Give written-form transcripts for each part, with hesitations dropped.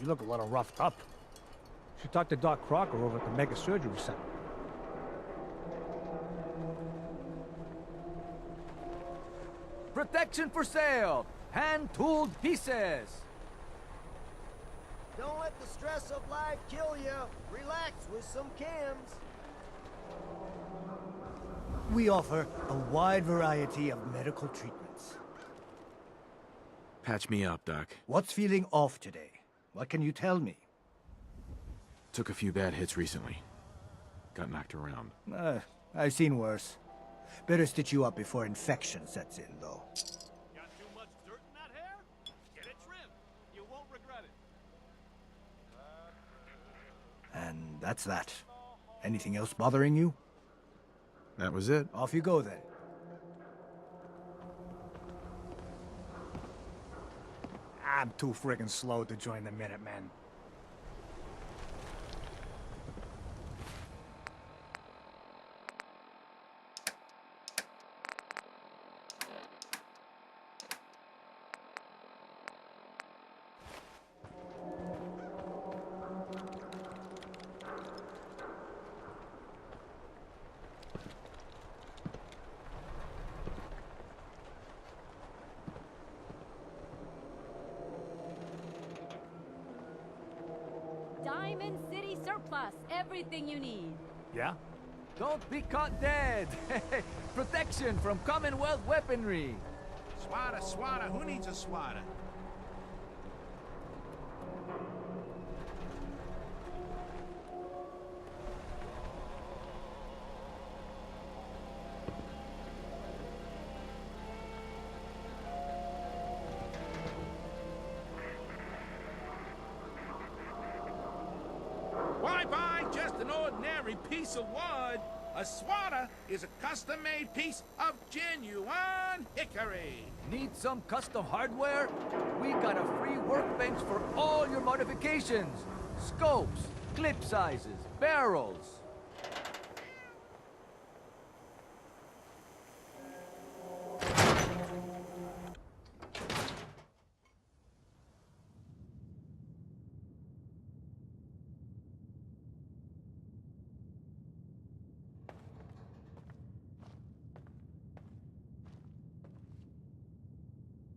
You look a little roughed up. Should talk to Doc Crocker over at the Mega Surgery Center. Protection for sale! Hand-tooled pieces! Don't let the stress of life kill you. Relax with some chems. We offer a wide variety of medical treatments. Patch me up, Doc. What's feeling off today? What can you tell me? Took a few bad hits recently. Got knocked around. I've seen worse. Better stitch you up before infection sets in, though. Got too much dirt in that hair? Get it trimmed. You won't regret it. And that's that. Anything else bothering you? That was it. Off you go, then. I'm too friggin' slow to join the Minutemen. Diamond City Surplus, everything you need. Yeah? Don't be caught dead! Protection from Commonwealth weaponry! Swatter, who needs a swatter? Why buy just an ordinary piece of wood? A swatter is a custom-made piece of genuine hickory. Need some custom hardware? We got a free workbench for all your modifications. Scopes, clip sizes, barrels.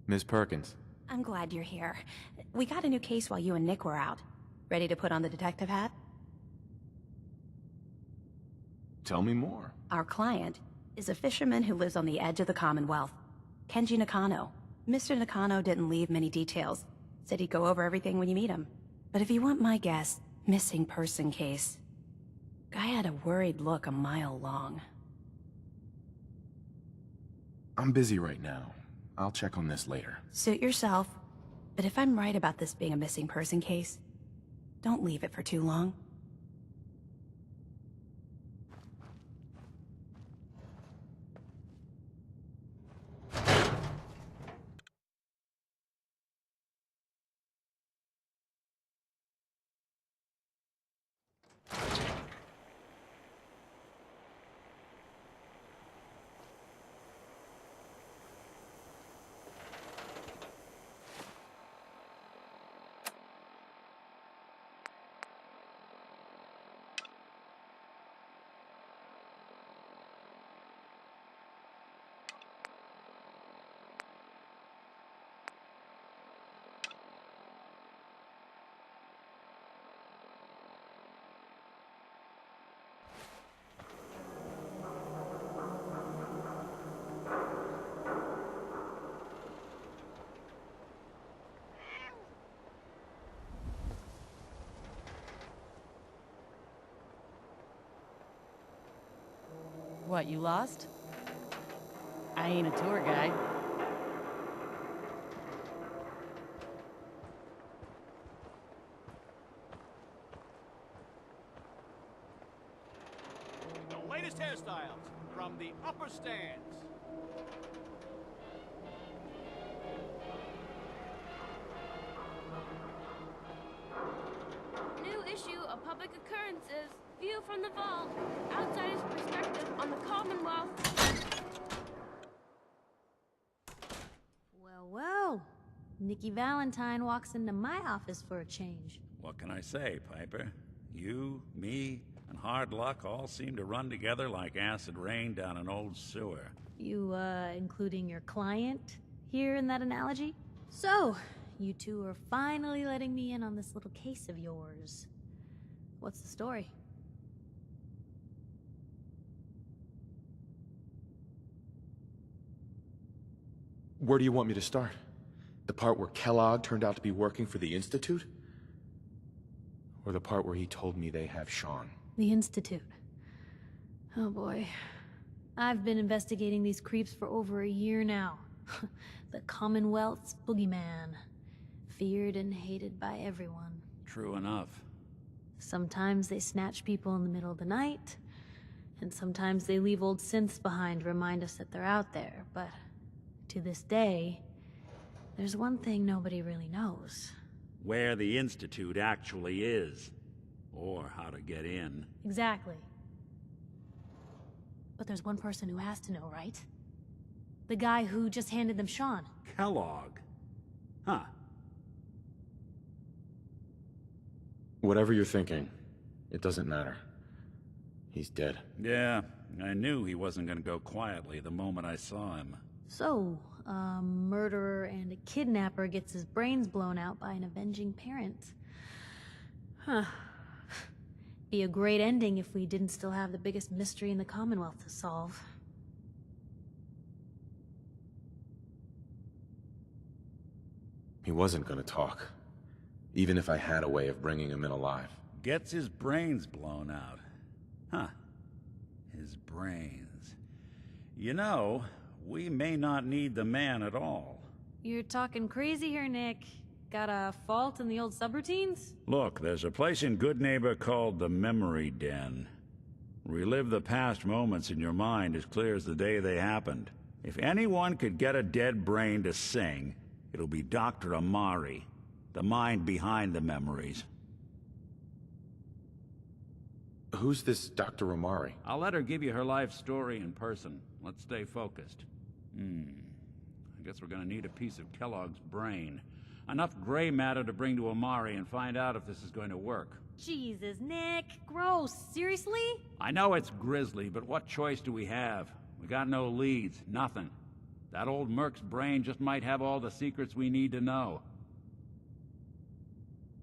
Miss Perkins. I'm glad you're here. We got a new case while you and Nick were out. Ready to put on the detective hat? Tell me more. Our client is a fisherman who lives on the edge of the Commonwealth. Kenji Nakano. Mr. Nakano didn't leave many details. Said he'd go over everything when you meet him. But if you want my guess, missing person case. Guy had a worried look a mile long. I'm busy right now. I'll check on this later. Suit yourself. But if I'm right about this being a missing person case, don't leave it for too long. What, you lost? I ain't a tour guide. The latest hairstyles from the upper stands. New issue of Public Occurrences. View from the vault. Outsider's perspective on the Commonwealth. Well, well. Nikki Valentine walks into my office for a change. What can I say, Piper? You, me, and hard luck all seem to run together like acid rain down an old sewer. You, including your client here in that analogy? So, you two are finally letting me in on this little case of yours. What's the story? Where do you want me to start? The part where Kellogg turned out to be working for the Institute? Or the part where he told me they have Sean? The Institute. Oh boy. I've been investigating these creeps for over a year now. The Commonwealth's boogeyman. Feared and hated by everyone. True enough. Sometimes they snatch people in the middle of the night, and sometimes they leave old synths behind to remind us that they're out there, but to this day, there's one thing nobody really knows. Where the Institute actually is. Or how to get in. Exactly. But there's one person who has to know, right? The guy who just handed them Sean. Kellogg? Huh. Whatever you're thinking, it doesn't matter. He's dead. Yeah, I knew he wasn't gonna go quietly the moment I saw him. So, a murderer and a kidnapper gets his brains blown out by an avenging parent. Huh. Be a great ending if we didn't still have the biggest mystery in the Commonwealth to solve. He wasn't gonna talk. Even if I had a way of bringing him in alive. Gets his brains blown out. Huh. His brains. You know, we may not need the man at all. You're talking crazy here, Nick. Got a fault in the old subroutines? Look, there's a place in Good Neighbor called the Memory Den. Relive the past moments in your mind as clear as the day they happened. If anyone could get a dead brain to sing, it'll be Dr. Amari, the mind behind the memories. Who's this Dr. Amari? I'll let her give you her life story in person. Let's stay focused. I guess we're gonna need a piece of Kellogg's brain. Enough gray matter to bring to Amari and find out if this is going to work. Jesus, Nick. Gross. Seriously? I know it's grisly, but what choice do we have? We got no leads, nothing. That old Merc's brain just might have all the secrets we need to know.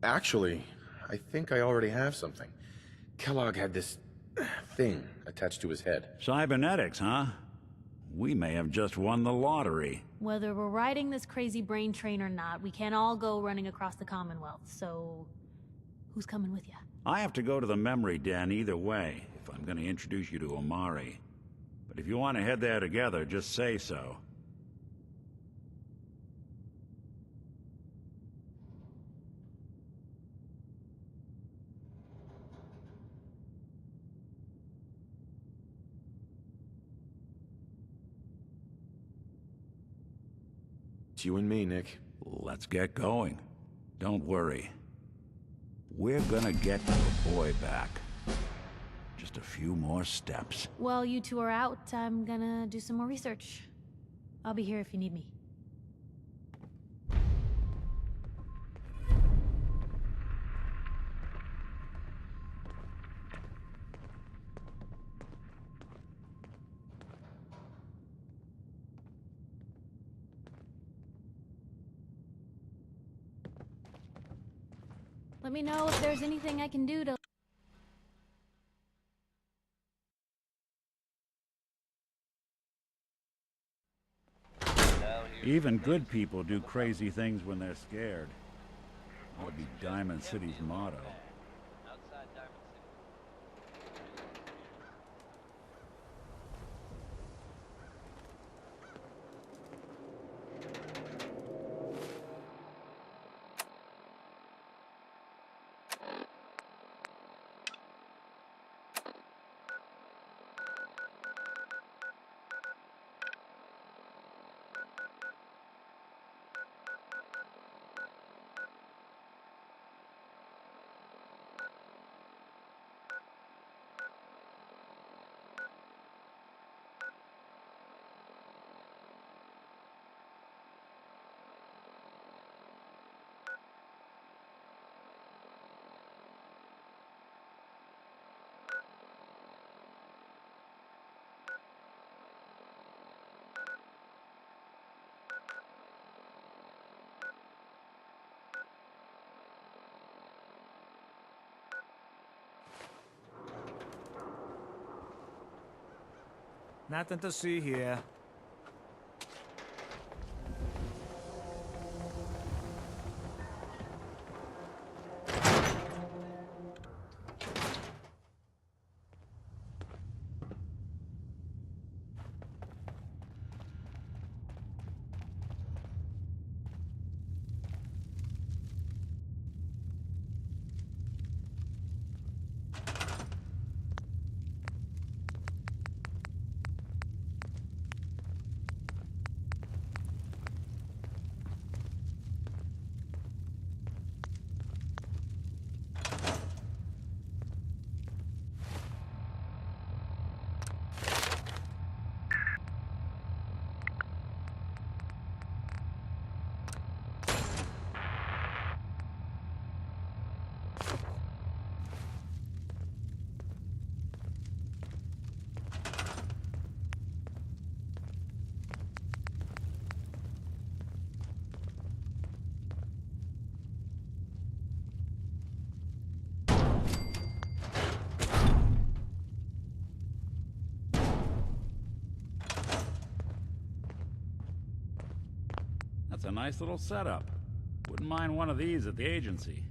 Actually, I think I already have something. Kellogg had this thing attached to his head. Cybernetics, huh? We may have just won the lottery. Whether we're riding this crazy brain train or not, we can't all go running across the Commonwealth, so... who's coming with you? I have to go to the Memory Den either way, if I'm gonna introduce you to Amari. But if you want to head there together, just say so. It's you and me, Nick. Let's get going. Don't worry. We're gonna get your boy back. Just a few more steps. While you two are out, I'm gonna do some more research. I'll be here if you need me. Let me know if there's anything I can do to... Even good people do crazy things when they're scared. That would be Diamond City's motto. Nothing to see here. That's a nice little setup. Wouldn't mind one of these at the agency.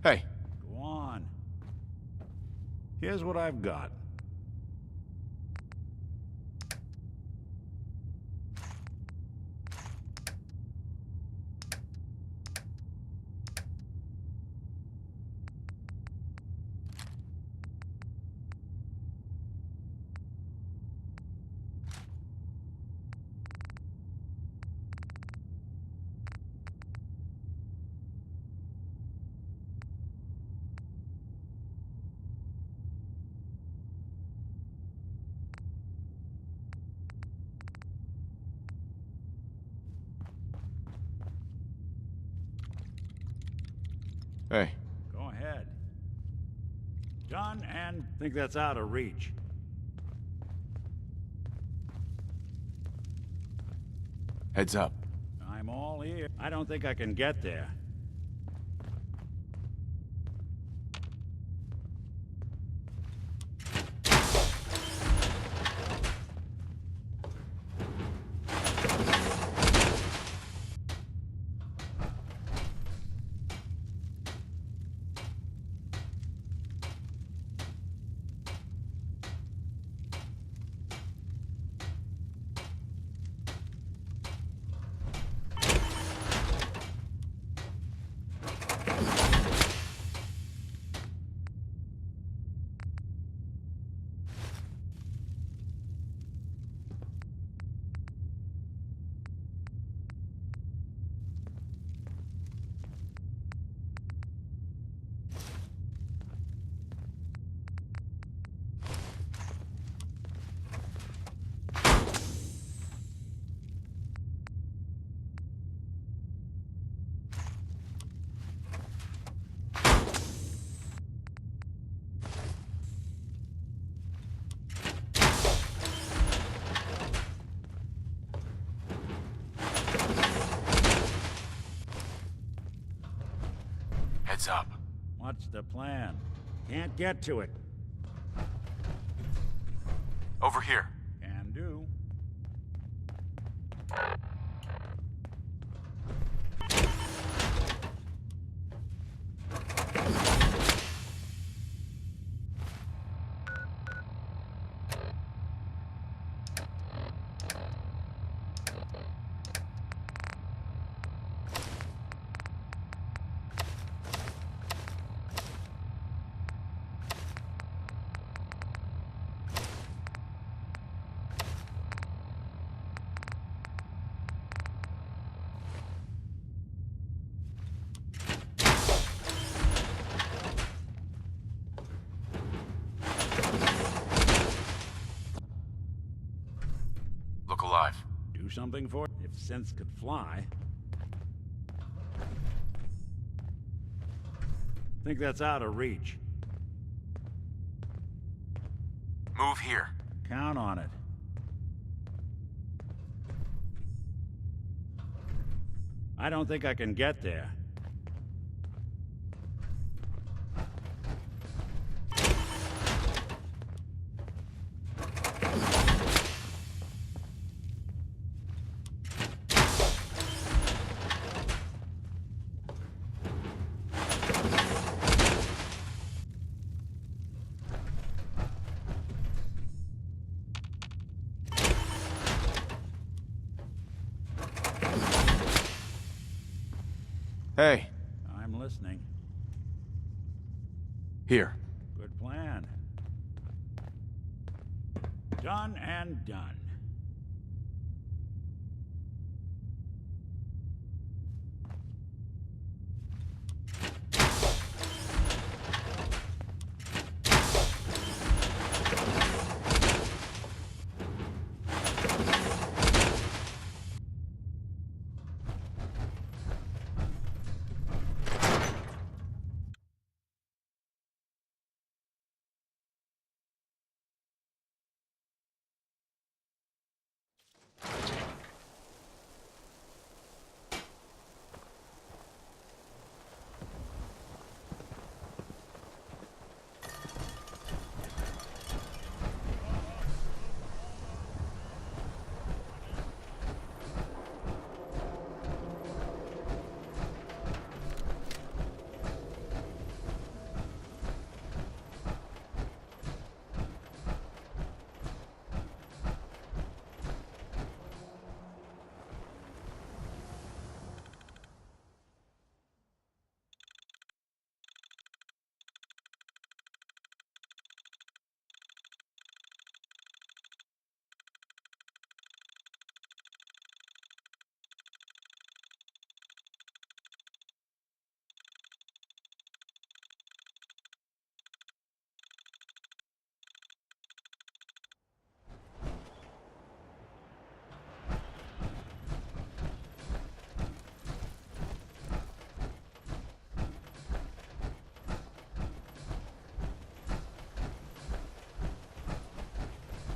Hey. Go on. Here's what I've got. Hey. Go ahead. Done, and think that's out of reach. Heads up. I'm all ear. I don't think I can get there. Heads up. What's the plan? Can't get to it. Over here. Can do. Look alive. Do something for it, if synths could fly. Think that's out of reach. Move here. Count on it. I don't think I can get there. Hey. I'm listening. Here. Good plan. Done and done.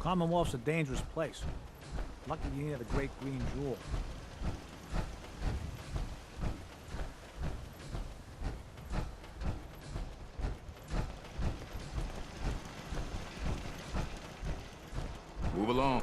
Commonwealth's a dangerous place. Lucky you ain't the great green jewel. Move along.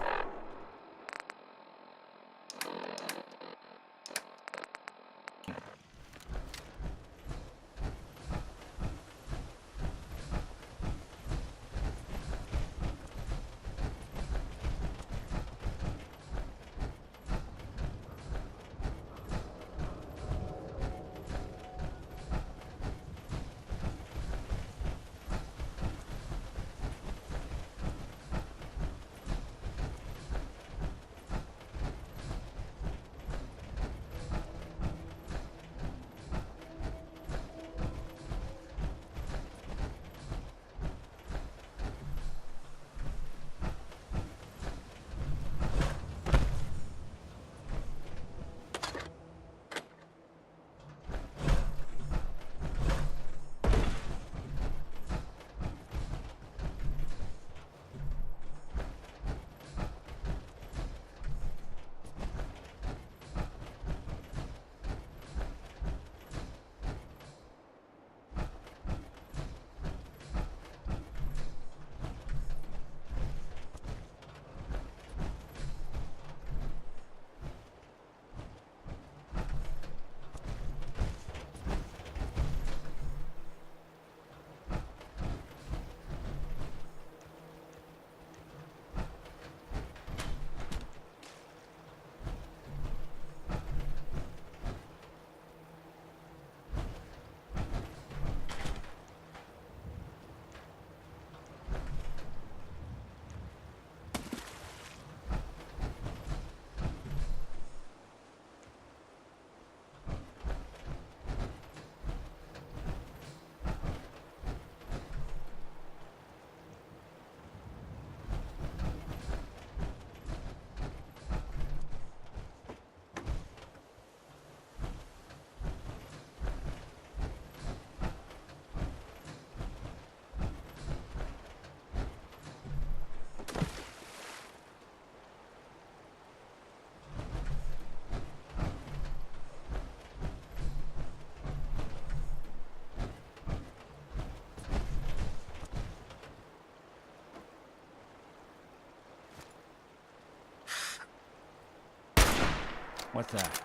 What's that?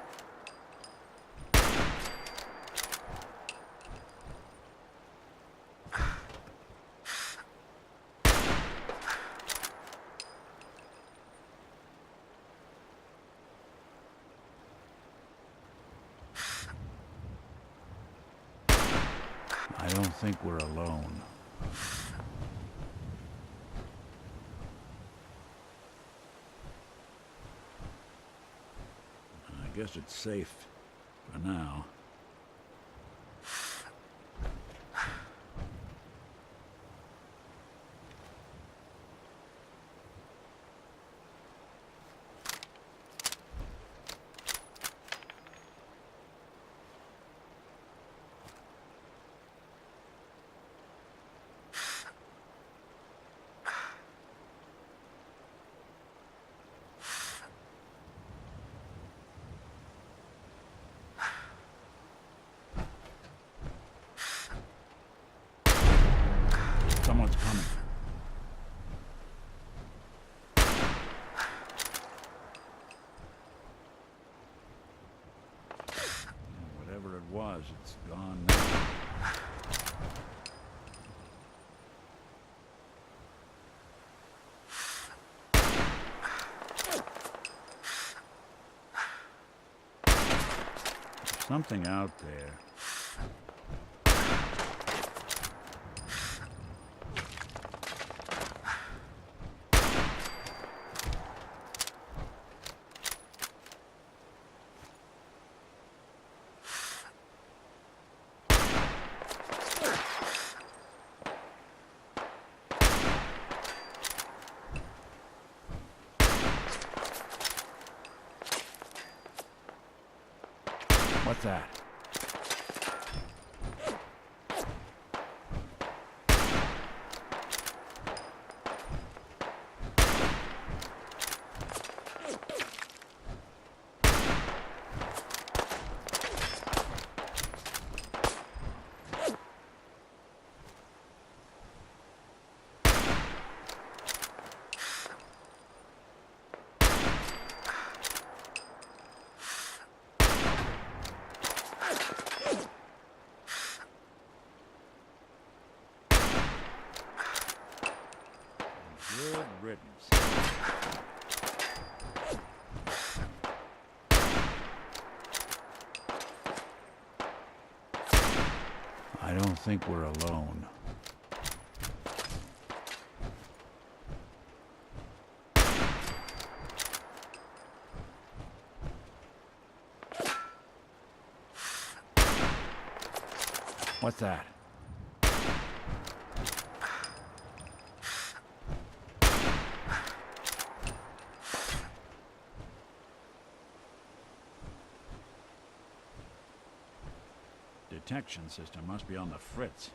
I don't think we're alone. I guess it's safe for now. Someone's coming. Whatever it was, it's gone now. There's something out there. What's that? I don't think we're alone. What's that? Detection system must be on the fritz.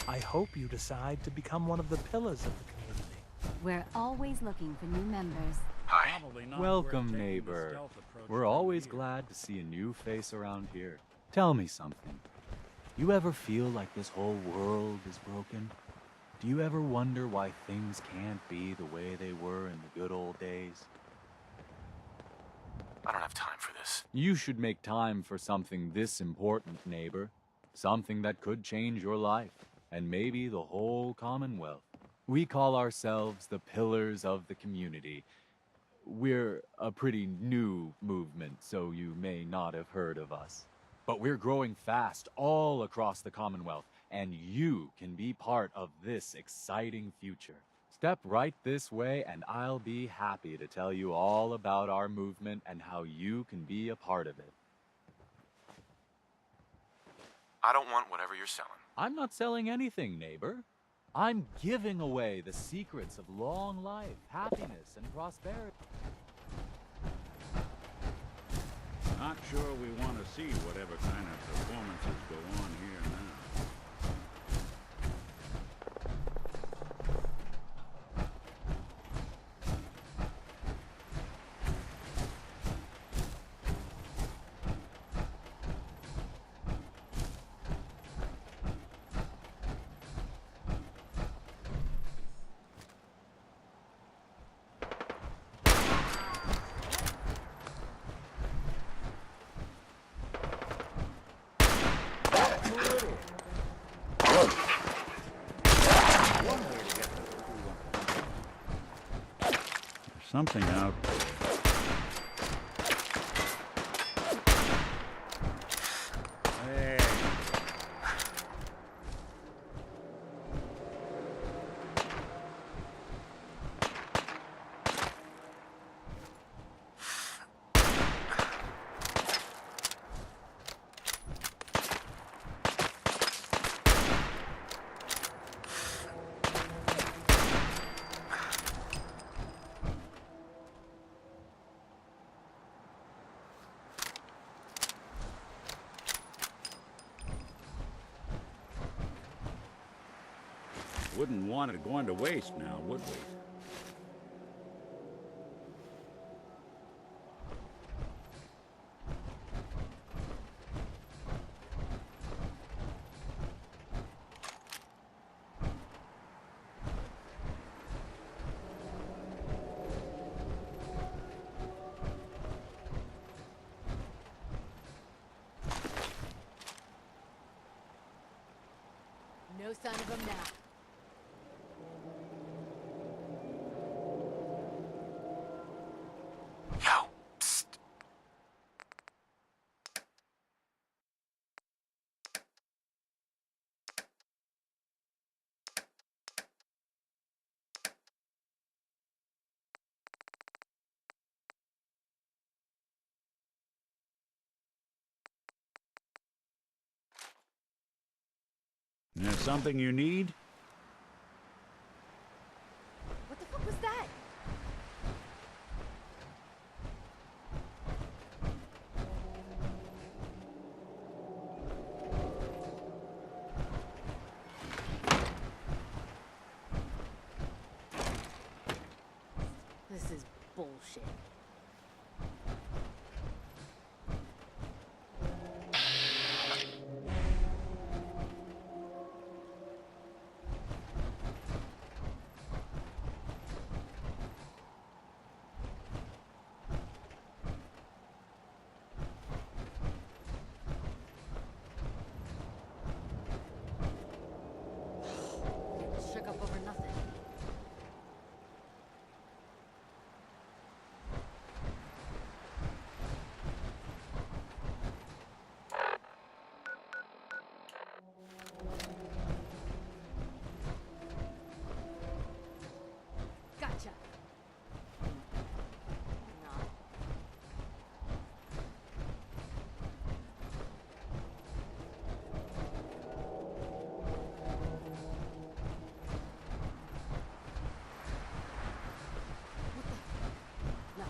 I hope you decide to become one of the pillars of the community. We're always looking for new members. Hi. Welcome, neighbor. We're always glad to see a new face around here. Tell me something. You ever feel like this whole world is broken? Do you ever wonder why things can't be the way they were in the good old days? I don't have time for this. You should make time for something this important, neighbor. Something that could change your life, and maybe the whole Commonwealth. We call ourselves the Pillars of the Community. We're a pretty new movement, so you may not have heard of us. But we're growing fast all across the Commonwealth, and you can be part of this exciting future. Step right this way, and I'll be happy to tell you all about our movement and how you can be a part of it. I don't want whatever you're selling. I'm not selling anything, neighbor. I'm giving away the secrets of long life, happiness, and prosperity. Not sure we want to see whatever kind of performances go on here now. something out. Hey. Wouldn't want it going to waste now, would we? No sign of him now. There's something you need? What the fuck was that? This is bullshit. Shook up over nothing. Gotcha. No. No.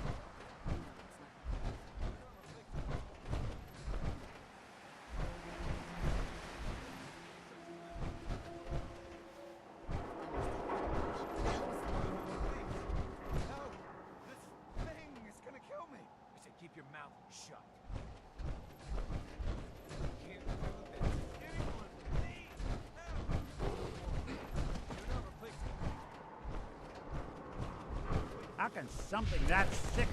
No, it's not. This thing is gonna kill me. I said keep your mouth shut. Can't do this. Anyone, please help. You're not replacing me. How can something that sick...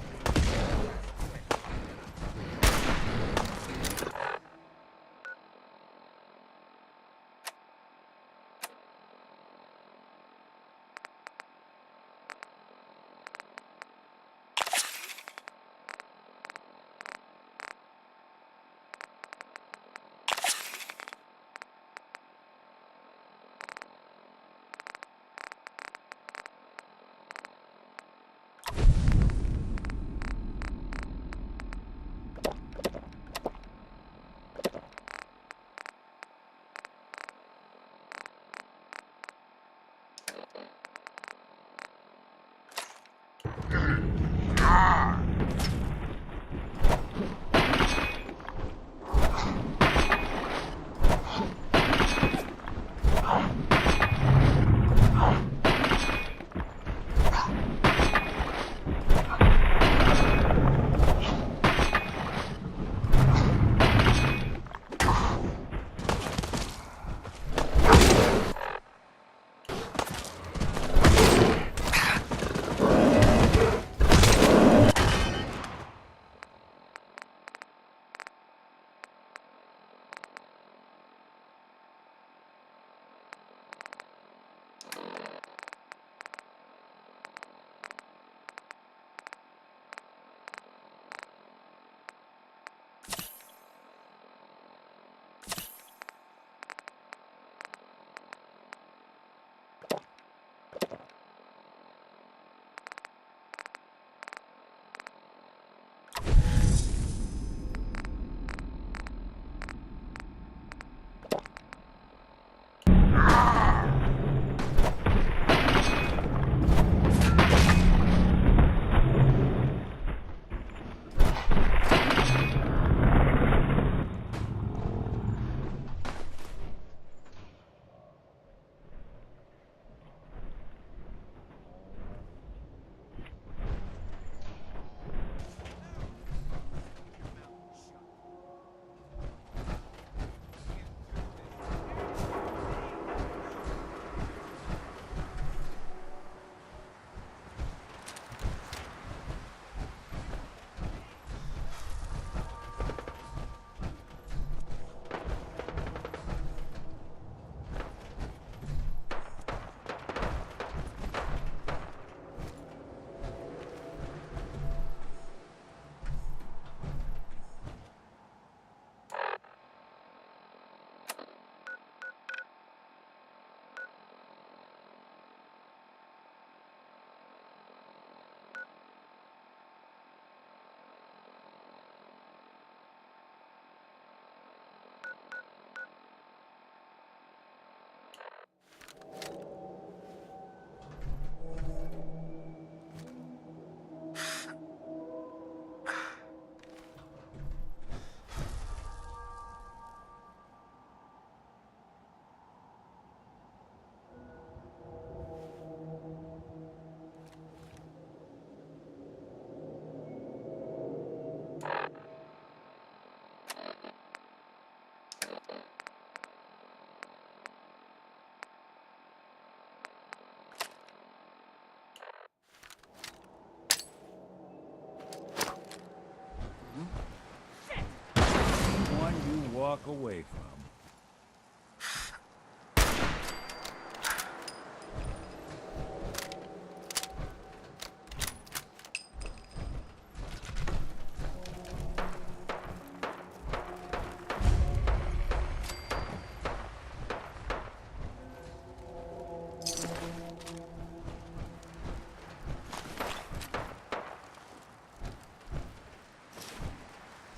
walk away from.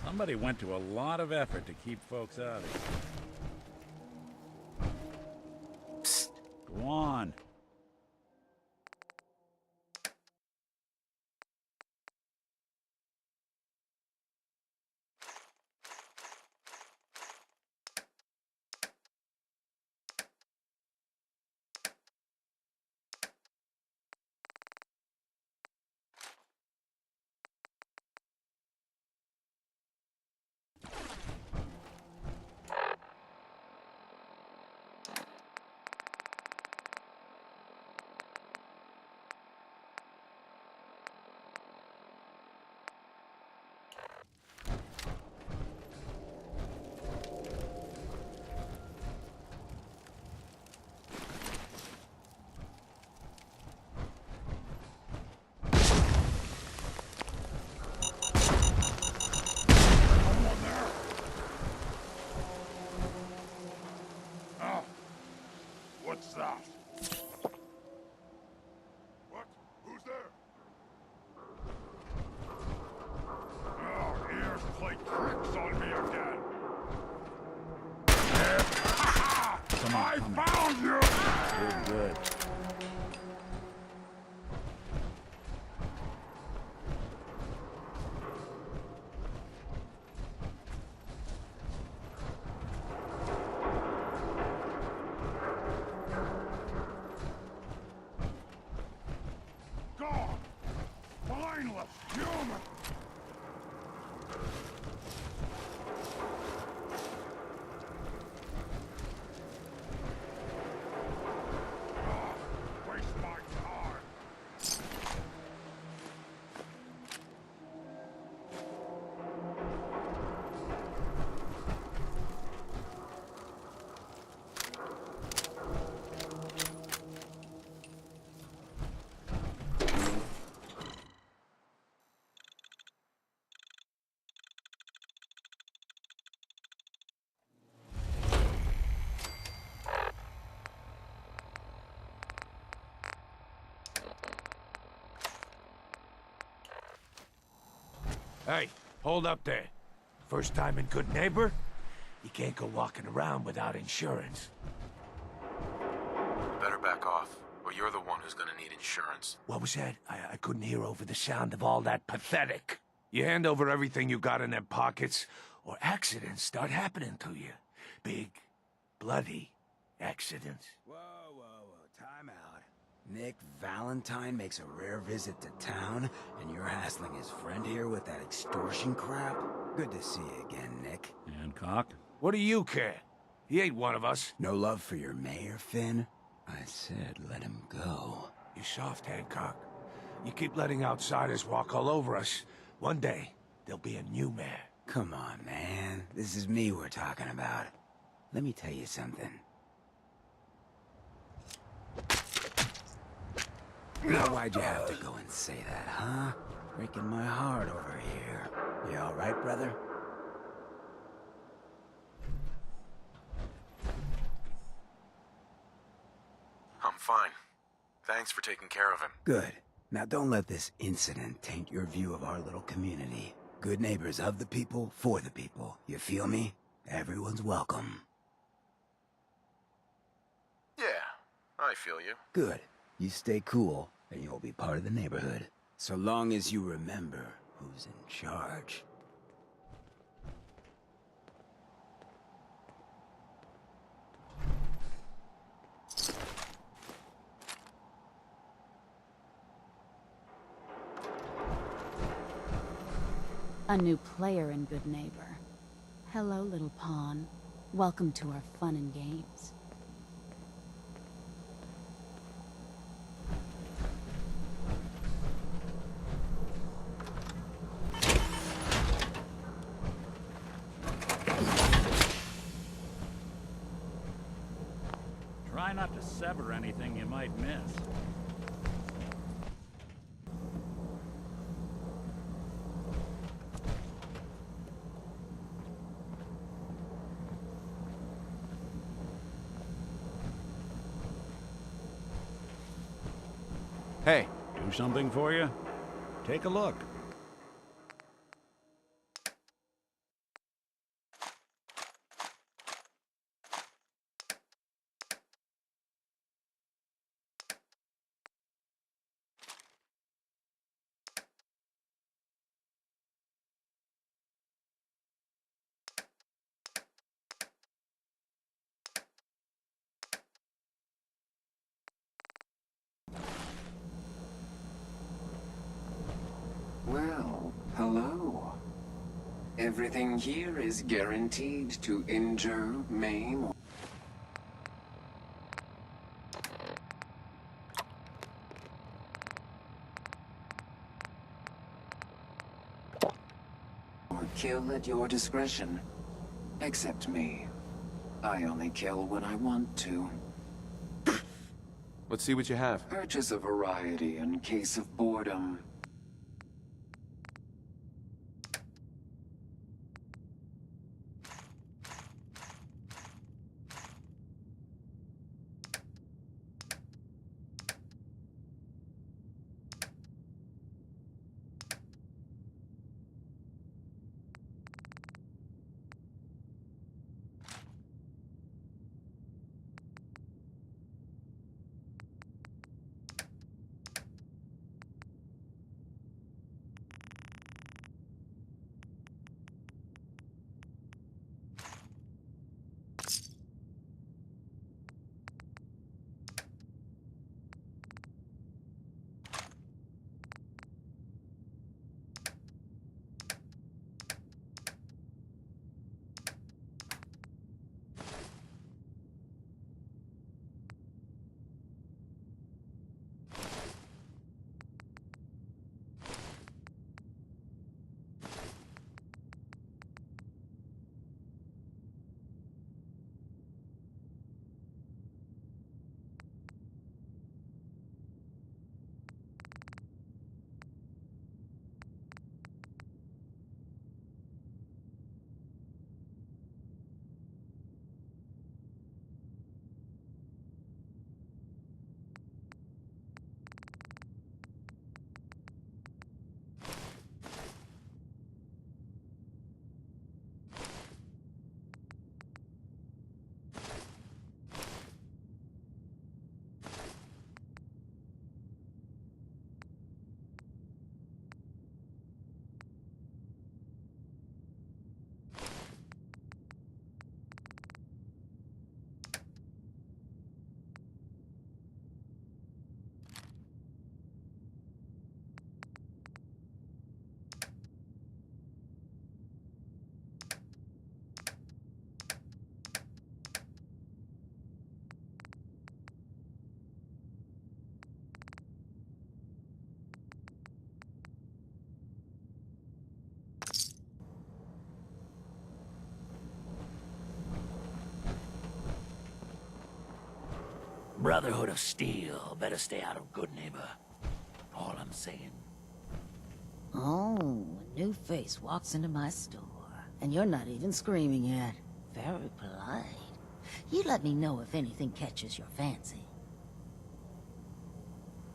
Somebody went to a lot of effort to keep folks out of here. Psst. Go on. What's that? What? Who's there? Oh, ears play tricks on me again. Come on, I come on. found you! Good, good. Gone! Mindless human! Waste my time! Hey, hold up there. First time in Good Neighbor? You can't go walking around without insurance. You better back off, or you're the one who's gonna need insurance. What was that? I couldn't hear over the sound of all that pathetic. You hand over everything you got in them pockets, or accidents start happening to you. Big, bloody accidents. Whoa, time out. Nick Valentine makes a rare visit to town, and you're hassling his friend here with that extortion crap? Good to see you again, Nick. Hancock? What do you care? He ain't one of us. No love for your mayor, Finn? I said let him go. You soft, Hancock. You keep letting outsiders walk all over us. One day, there'll be a new mayor. Come on, man. This is me we're talking about. Let me tell you something. Now, why'd you have to go and say that, huh? Breaking my heart over here. You all right, brother? I'm fine. Thanks for taking care of him. Good. Now don't let this incident taint your view of our little community. Good neighbors of the people, for the people. You feel me? Everyone's welcome. Yeah, I feel you. Good. You stay cool, and you'll be part of the neighborhood. So long as you remember who's in charge. A new player in Good Neighbor. Hello, little pawn. Welcome to our fun and games. not to sever anything you might miss. Hey. Do something for you? Take a look. Well, hello. Everything here is guaranteed to injure, maim, or kill at your discretion. Except me. I only kill when I want to. Let's see what you have. Purchase a variety in case of boredom. Brotherhood of Steel. Better stay out of Good Neighbor. All I'm saying. Oh, a new face walks into my store. And you're not even screaming yet. Very polite. You let me know if anything catches your fancy.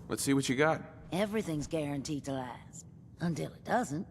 Let's see what you got. Everything's guaranteed to last. Until it doesn't.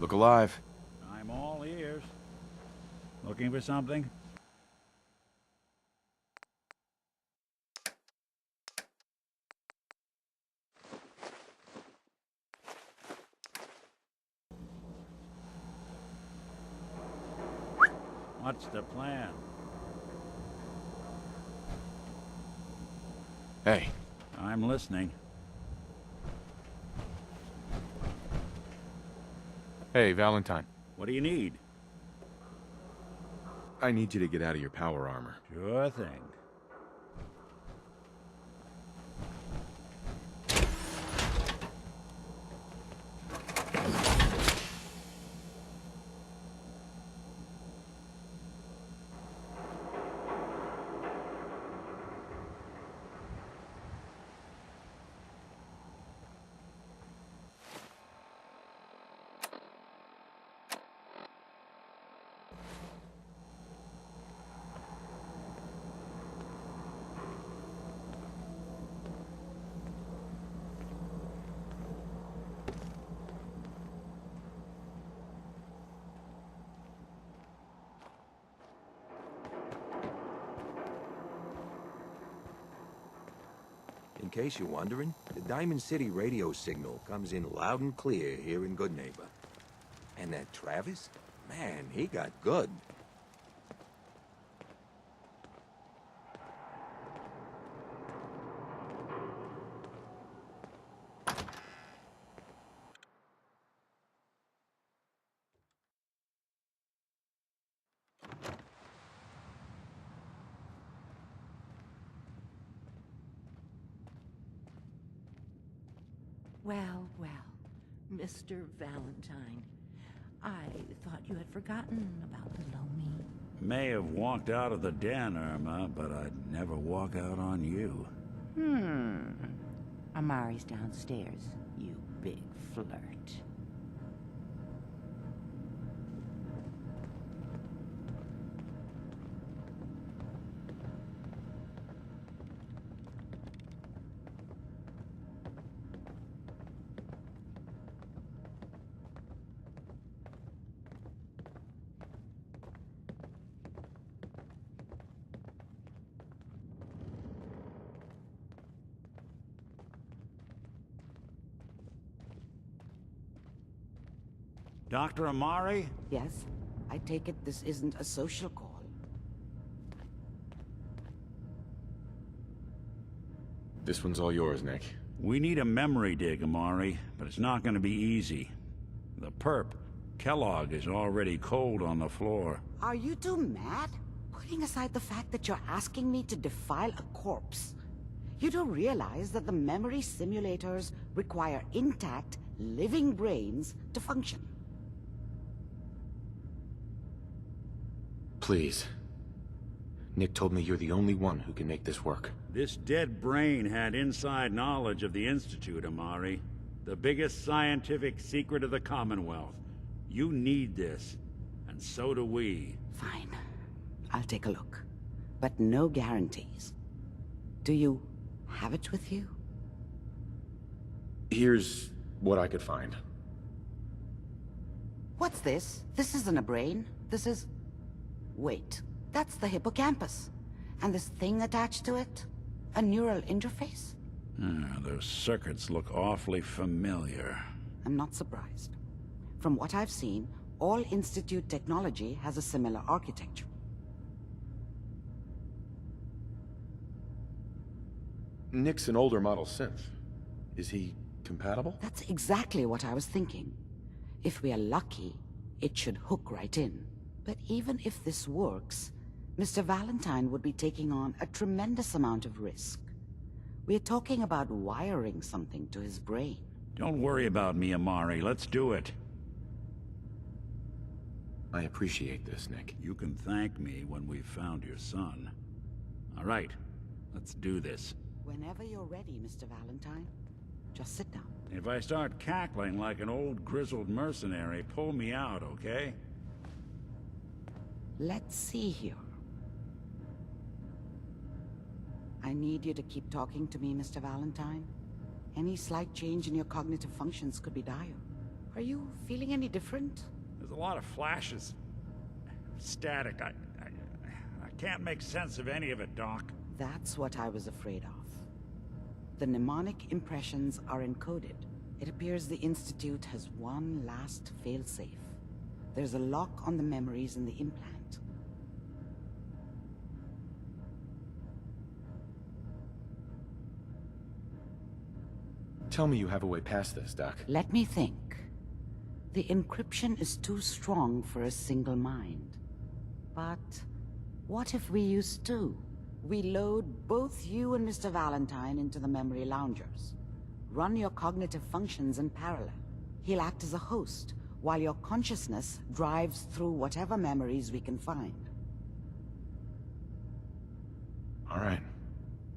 Look alive. I'm all ears. Looking for something? What's the plan? Hey. I'm listening. Hey, Valentine. What do you need? I need you to get out of your power armor. Sure thing. In case you're wondering, the Diamond City radio signal comes in loud and clear here in Good Neighbor. And that Travis? Man, he got good. Well, well, Mr. Valentine. I thought you had forgotten about little me. May have walked out of the den, Irma, but I'd never walk out on you. Amari's downstairs, you big flirt. Dr. Amari? Yes? I take it this isn't a social call. This one's all yours, Nick. We need a memory dig, Amari, but it's not going to be easy. The perp, Kellogg, is already cold on the floor. Are you two mad? Putting aside the fact that you're asking me to defile a corpse, you don't realize that the memory simulators require intact, living brains to function. Please. Nick told me you're the only one who can make this work. This dead brain had inside knowledge of the Institute, Amari. The biggest scientific secret of the Commonwealth. You need this, and so do we. Fine. I'll take a look. But no guarantees. Do you have it with you? Here's what I could find. What's this? This isn't a brain. This is... Wait, that's the hippocampus. And this thing attached to it? A neural interface? Those circuits look awfully familiar. I'm not surprised. From what I've seen, all Institute technology has a similar architecture. Nick's an older model synth. Is he compatible? That's exactly what I was thinking. If we are lucky, it should hook right in. But even if this works, Mr. Valentine would be taking on a tremendous amount of risk. We're talking about wiring something to his brain. Don't worry about me, Amari. Let's do it. I appreciate this, Nick. You can thank me when we've found your son. All right, let's do this. Whenever you're ready, Mr. Valentine. Just sit down. If I start cackling like an old grizzled mercenary, pull me out, okay? Let's see here. I need you to keep talking to me, Mr. Valentine. Any slight change in your cognitive functions could be dire. Are you feeling any different? There's a lot of flashes. Static. I can't make sense of any of it, Doc. That's what I was afraid of. The mnemonic impressions are encoded. It appears the Institute has one last failsafe. There's a lock on the memories in the implant. Tell me you have a way past this, Doc. Let me think. The encryption is too strong for a single mind. But what if we use two? We load both you and Mr. Valentine into the memory loungers. Run your cognitive functions in parallel. He'll act as a host, while your consciousness drives through whatever memories we can find. All right.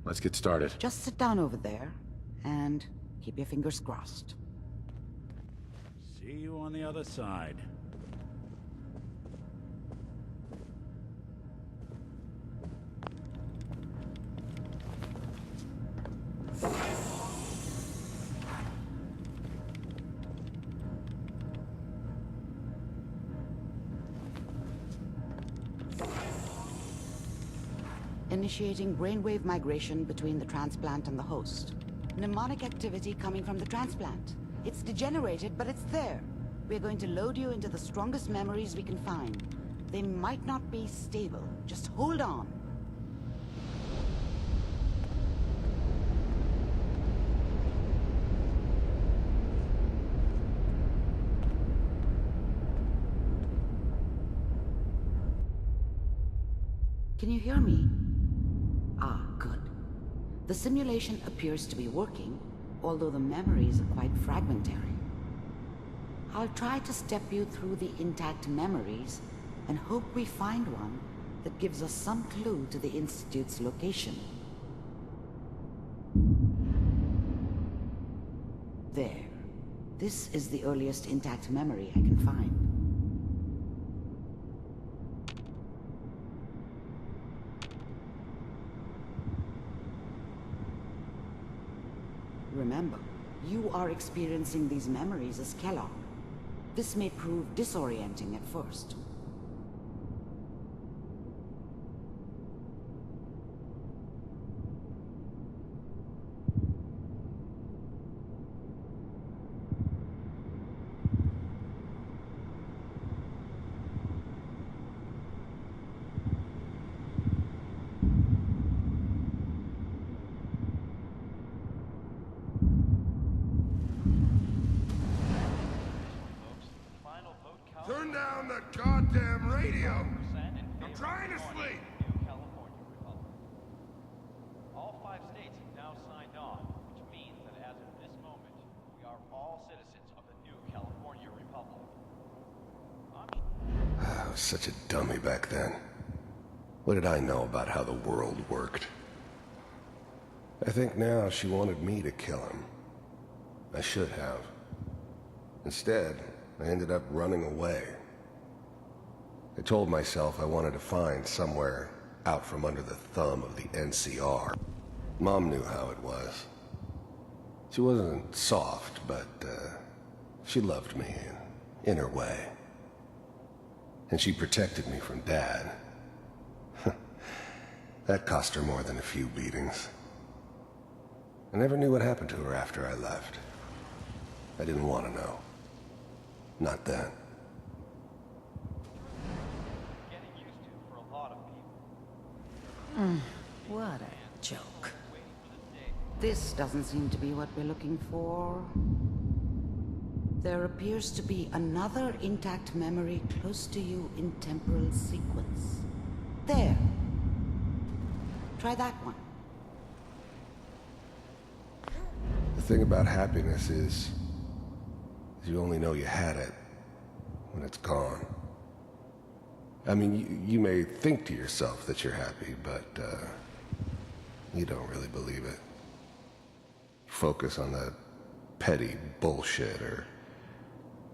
Let's get started. Just sit down over there, and keep your fingers crossed. See you on the other side. Initiating brainwave migration between the transplant and the host. Mnemonic activity coming from the transplant. It's degenerated, but it's there. We're going to load you into the strongest memories we can find. They might not be stable. Just hold on. Can you hear me? Ah, good. The simulation appears to be working, although the memories are quite fragmentary. I'll try to step you through the intact memories and hope we find one that gives us some clue to the Institute's location. There. This is the earliest intact memory I can find. Remember, you are experiencing these memories as Kellogg. This may prove disorienting at first. Turn down the goddamn radio! I'm trying to sleep! All 5 states have now signed on, which means that as of this moment, we are all citizens of the new California Republic. I was such a dummy back then. What did I know about how the world worked? I think now she wanted me to kill him. I should have. Instead, I ended up running away. I told myself I wanted to find somewhere out from under the thumb of the NCR. Mom knew how it was. She wasn't soft, but she loved me in her way. And she protected me from Dad. That cost her more than a few beatings. I never knew what happened to her after I left. I didn't want to know. Not then. What a joke. This doesn't seem to be what we're looking for. There appears to be another intact memory close to you in temporal sequence. There. Try that one. The thing about happiness is you only know you had it when it's gone. I mean, you may think to yourself that you're happy, but you don't really believe it. Focus on that petty bullshit or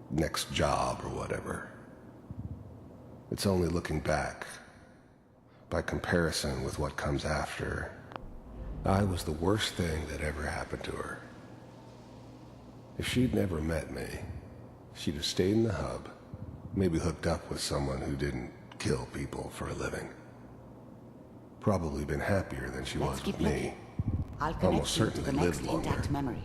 next job or whatever. It's only looking back, by comparison with what comes after. I was the worst thing that ever happened to her. If she'd never met me, She'd have stayed in the hub, maybe hooked up with someone who didn't kill people for a living. Probably been happier than she was with me. I'll connect Almost you to certainly the next lived longer. intact memory.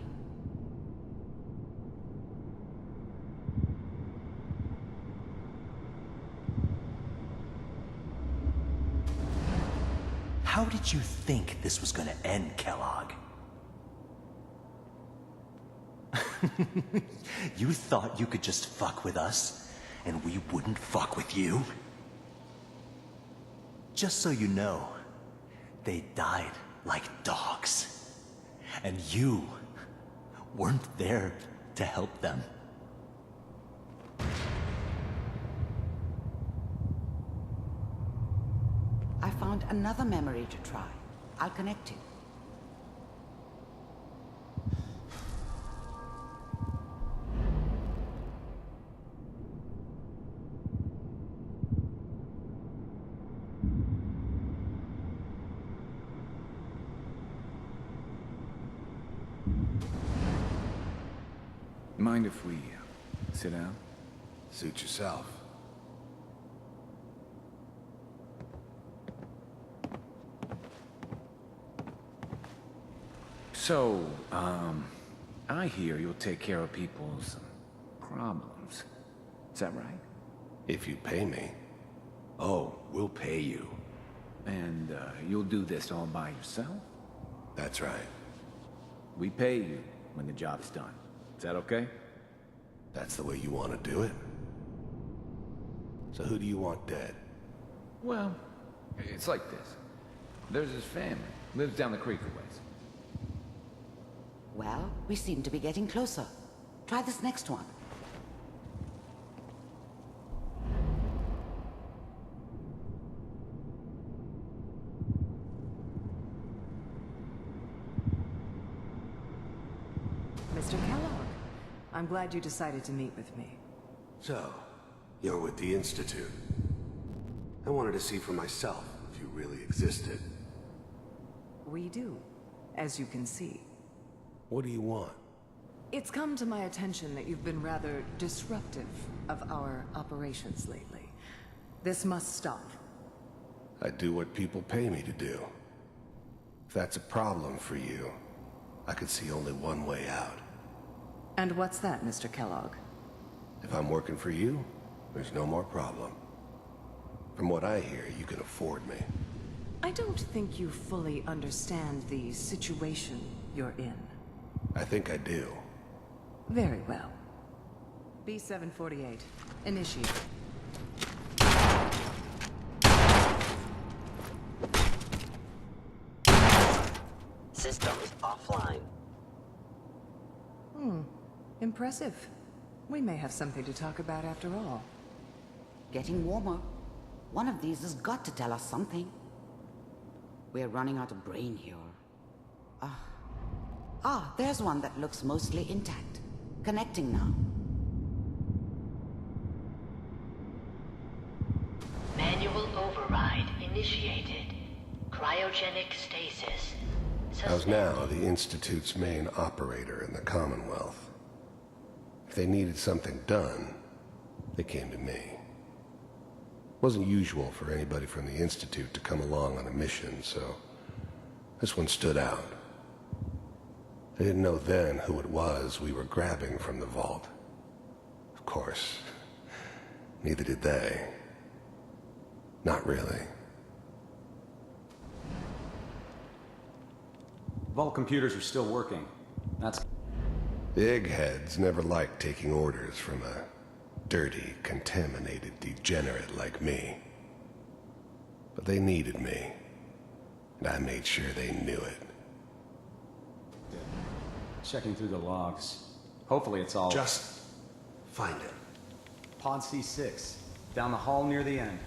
How did you think this was gonna end, Kellogg? You thought you could just fuck with us, and we wouldn't fuck with you? Just so you know, they died like dogs. And you weren't there to help them. I found another memory to try. I'll connect you. Mind if we sit down? Suit yourself. So, I hear you'll take care of people's problems. Is that right? If you pay me. Oh, we'll pay you. And, you'll do this all by yourself? That's right. We pay you when the job's done. Is that okay? That's the way you want to do it? So who do you want dead? Well, it's like this. There's his family. Lives down the creek a ways. Well, we seem to be getting closer. Try this next one. Mr. Kellogg, I'm glad you decided to meet with me. So, you're with the Institute. I wanted to see for myself if you really existed. We do, as you can see. What do you want? It's come to my attention that you've been rather disruptive of our operations lately. This must stop. I do what people pay me to do. If that's a problem for you, I could see only one way out. And what's that, Mr. Kellogg? If I'm working for you, there's no more problem. From what I hear, you can afford me. I don't think you fully understand the situation you're in. I think I do. Very well. B-748, initiate. Systems offline. Impressive. We may have something to talk about after all. Getting warmer. One of these has got to tell us something. We're running out of brain here. There's one that looks mostly intact. Connecting now. Manual override initiated. Cryogenic stasis. I was now the Institute's main operator in the Commonwealth. If they needed something done, they came to me. It wasn't usual for anybody from the Institute to come along on a mission, so this one stood out. I didn't know then who it was we were grabbing from the vault. Of course, neither did they. Not really. Vault computers are still working. That's... The eggheads never liked taking orders from a dirty, contaminated degenerate like me. But they needed me, and I made sure they knew it. Checking through the logs. Hopefully it's all... Just find it. Pod C6, down the hall near the end.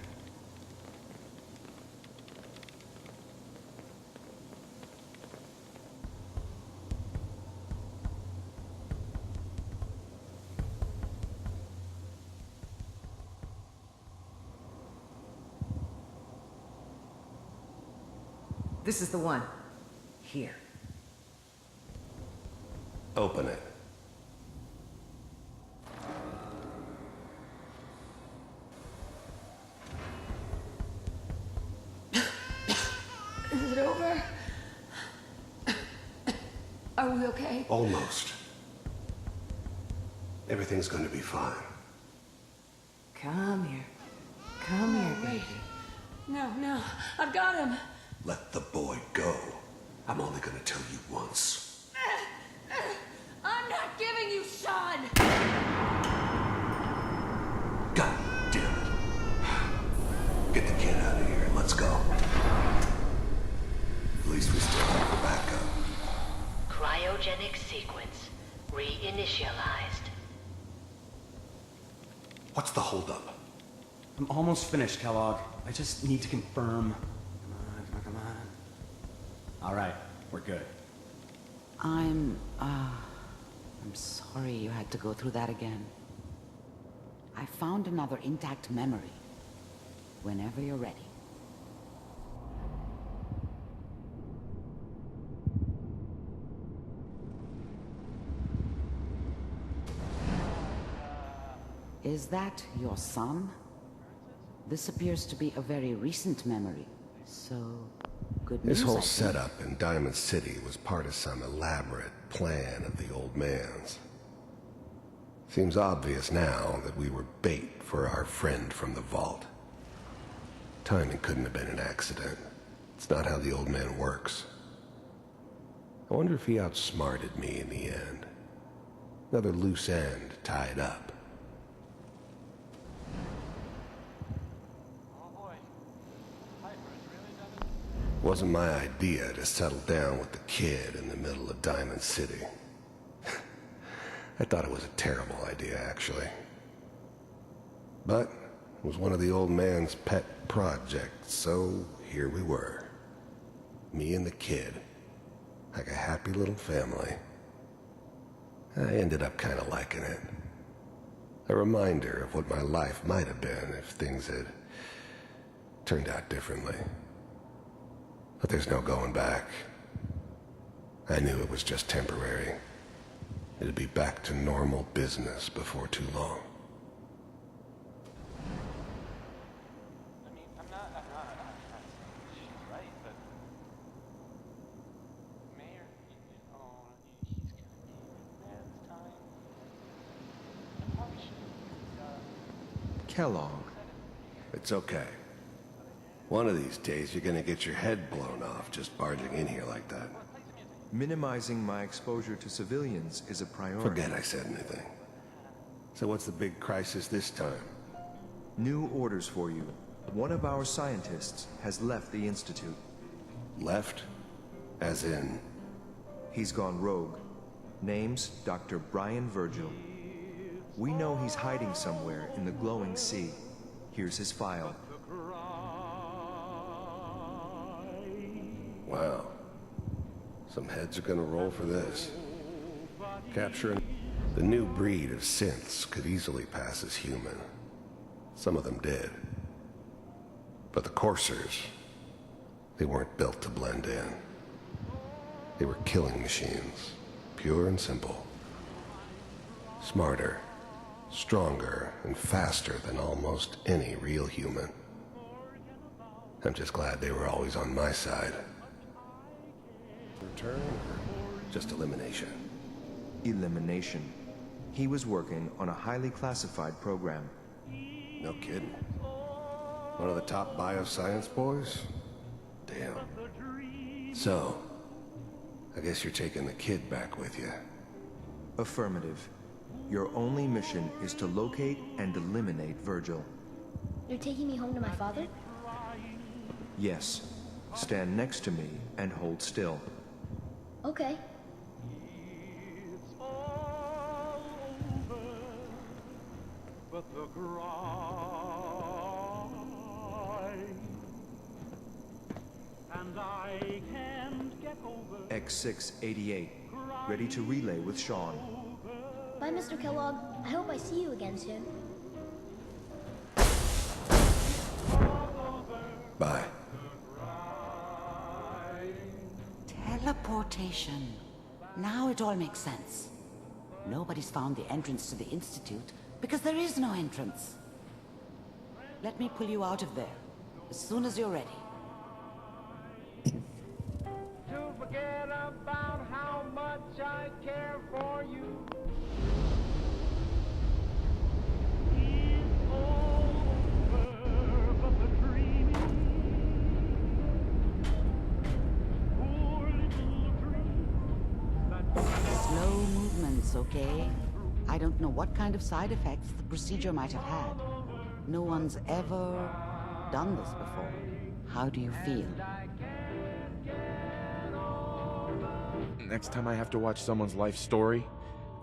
This is the one. Here. Open it. Is it over? Are we okay? Almost. Everything's going to be fine. Come here. Come here, baby. No, I've got him. Let the boy go. I'm only going to tell you once. I'm not giving you Sean! God damn it. Get the kid out of here and let's go. At least we still have a backup. Cryogenic sequence reinitialized. What's the holdup? I'm almost finished, Kellogg. I just need to confirm. Come on. All right, we're good. I'm sorry you had to go through that again. I found another intact memory. Whenever you're ready. Is that your son? This appears to be a very recent memory, so good news. This whole I think. setup in Diamond City was part of some elaborate plan of the old man's. Seems obvious now that we were bait for our friend from the vault. Timing couldn't have been an accident. It's not how the old man works. I wonder if he outsmarted me in the end. Another loose end tied up. Wasn't my idea to settle down with the kid in the middle of Diamond City. I thought it was a terrible idea, actually. But it was one of the old man's pet projects, so here we were. Me and the kid. Like a happy little family. I ended up kind of liking it. A reminder of what my life might have been if things had turned out differently. But there's no going back. I knew it was just temporary. It'd be back to normal business before too long. I mean, I'm not saying she's right, but Mayor, he's gonna be there this time. I probably should. Kellogg. It's okay. One of these days you're gonna get your head blown off just barging in here like that. Minimizing my exposure to civilians is a priority. Forget I said anything. So what's the big crisis this time? New orders for you. One of our scientists has left the Institute. Left? As in? He's gone rogue. Name's Dr. Brian Virgil. We know he's hiding somewhere in the glowing sea. Here's his file. Wow. Some heads are gonna roll for this. Capturing the new breed of synths could easily pass as human. Some of them did. But the coursers, they weren't built to blend in. They were killing machines, pure and simple. Smarter, stronger, and faster than almost any real human. I'm just glad they were always on my side. Return or just elimination? Elimination. He was working on a highly classified program. No kidding. One of the top bioscience boys? Damn. So, I guess you're taking the kid back with you. Affirmative. Your only mission is to locate and eliminate Virgil. You're taking me home to my father? Yes. Stand next to me and hold still. Okay. X688. Ready to relay with Sean. Bye, Mr. Kellogg. I hope I see you again soon. Bye. Teleportation. Now it all makes sense. Nobody's found the entrance to the Institute because there is no entrance. Let me pull you out of there as soon as you're ready. okay? I don't know what kind of side effects the procedure might have had. No one's ever done this before. How do you feel? Next time I have to watch someone's life story,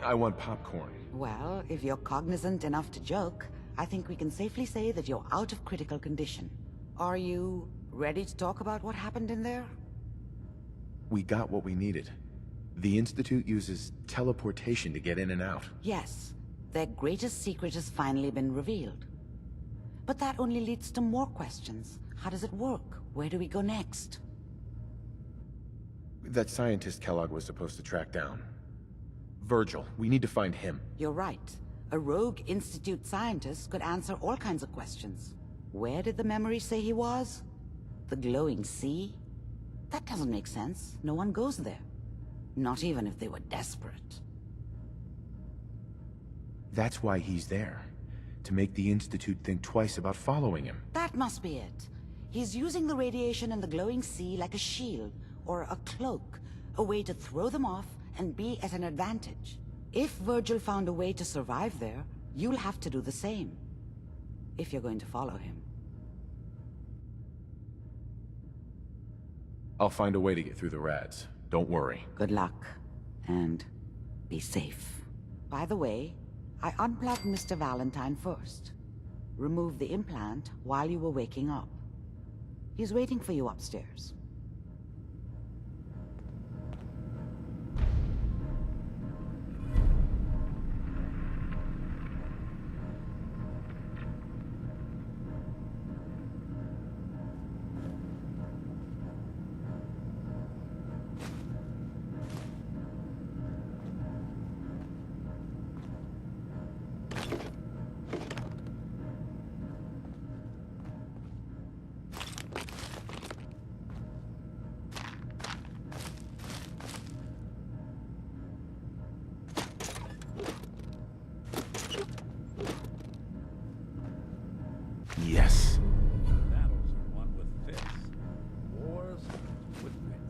I want popcorn. Well, if you're cognizant enough to joke, I think we can safely say that you're out of critical condition. Are you ready to talk about what happened in there? We got what we needed. The Institute uses teleportation to get in and out. Yes, their greatest secret has finally been revealed. But that only leads to more questions. How does it work? Where do we go next? That scientist Kellogg was supposed to track down. Virgil, we need to find him. You're right. A rogue Institute scientist could answer all kinds of questions. Where did the memory say he was? The glowing sea? That doesn't make sense. No one goes there. Not even if they were desperate. That's why he's there. To make the Institute think twice about following him. That must be it. He's using the radiation in the glowing sea like a shield, or a cloak, a way to throw them off and be at an advantage. If Virgil found a way to survive there, you'll have to do the same. If you're going to follow him. I'll find a way to get through the rads. Don't worry. Good luck. And be safe. By the way, I unplugged Mr. Valentine first. Removed the implant while you were waking up. He's waiting for you upstairs. Yes. Battles are won with fists. Wars with wits.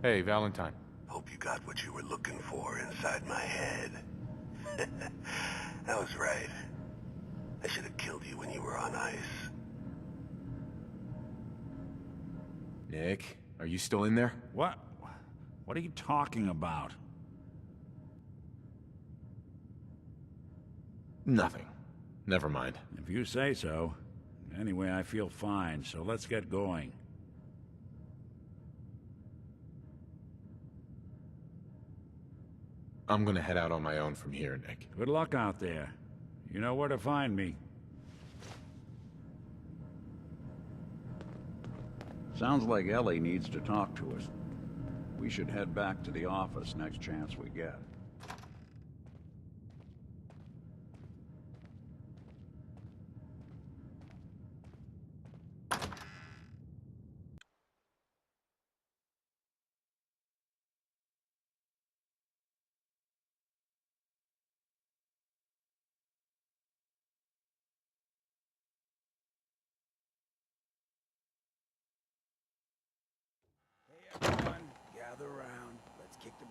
Hey, Valentine. Hope you got what you were looking for inside my head. I was right. I should have killed you when you were on ice. Nick, are you still in there? What? What are you talking about? Nothing. Never mind. If you say so. Anyway, I feel fine, so let's get going. I'm gonna head out on my own from here, Nick. Good luck out there. You know where to find me. Sounds like Ellie needs to talk to us. We should head back to the office next chance we get.